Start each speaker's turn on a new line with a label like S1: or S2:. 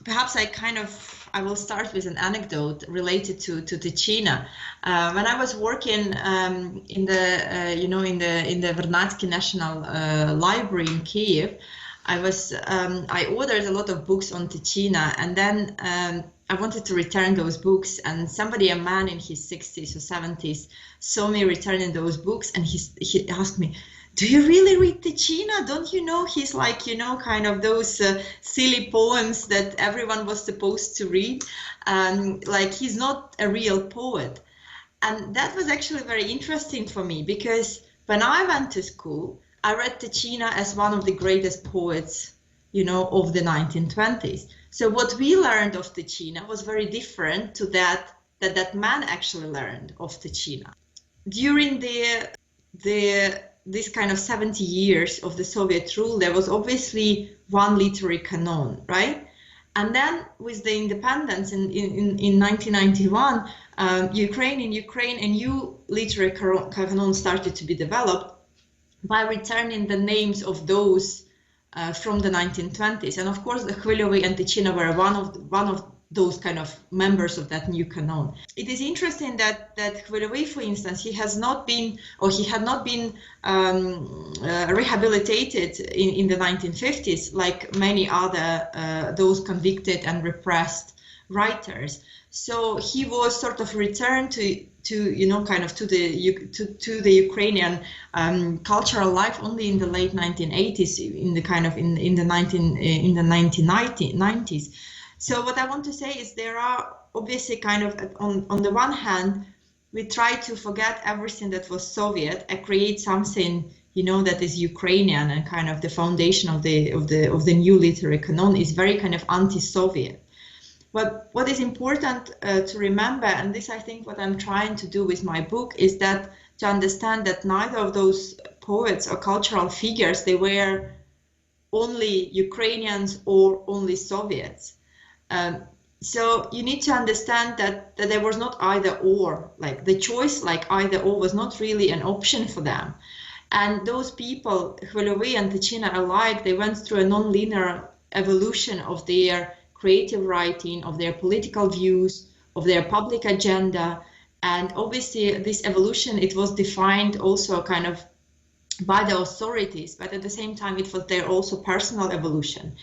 S1: perhaps I will start with an anecdote related to Tичина. When I was working in the in the Vernadsky National Library in Kiev, I ordered a lot of books on Tичина, and then I wanted to return those books, and a man in his 60s or 70s, saw me returning those books, and he asked me, "Do you really read Tичина? Don't you know he's like, kind of those silly poems that everyone was supposed to read? Like, he's not a real poet." And that was actually very interesting for me, because when I went to school, I read Tичина as one of the greatest poets, of the 1920s. So what we learned of Tичина was very different to that man actually learned of Tичина. During this kind of 70 years of the Soviet rule, there was obviously one literary canon, right? And then with the independence in 1991, in Ukraine, a new literary canon started to be developed by returning the names of those from the 1920s. And of course, the Khvylovy and Tичина were one of those kind of members of that new canon. It is interesting that Khвильовий, for instance, he had not been rehabilitated in the 1950s like many other those convicted and repressed writers. So he was sort of returned to the Ukrainian cultural life only in the late 1980s, in the 1990s. So what I want to say is there are obviously kind of, on the one hand, we try to forget everything that was Soviet and create something, that is Ukrainian, and kind of the foundation of the new literary canon is very kind of anti-Soviet. But what is important to remember, and this I think what I'm trying to do with my book, is that to understand that neither of those poets or cultural figures, they were only Ukrainians or only Soviets. So you need to understand that there was not either or, like the choice like either or was not really an option for them. And those people, Khвильовий and Tичина alike, they went through a non-linear evolution of their creative writing, of their political views, of their public agenda. And obviously this evolution, it was defined also kind of by the authorities, but at the same time it was their also personal evolution.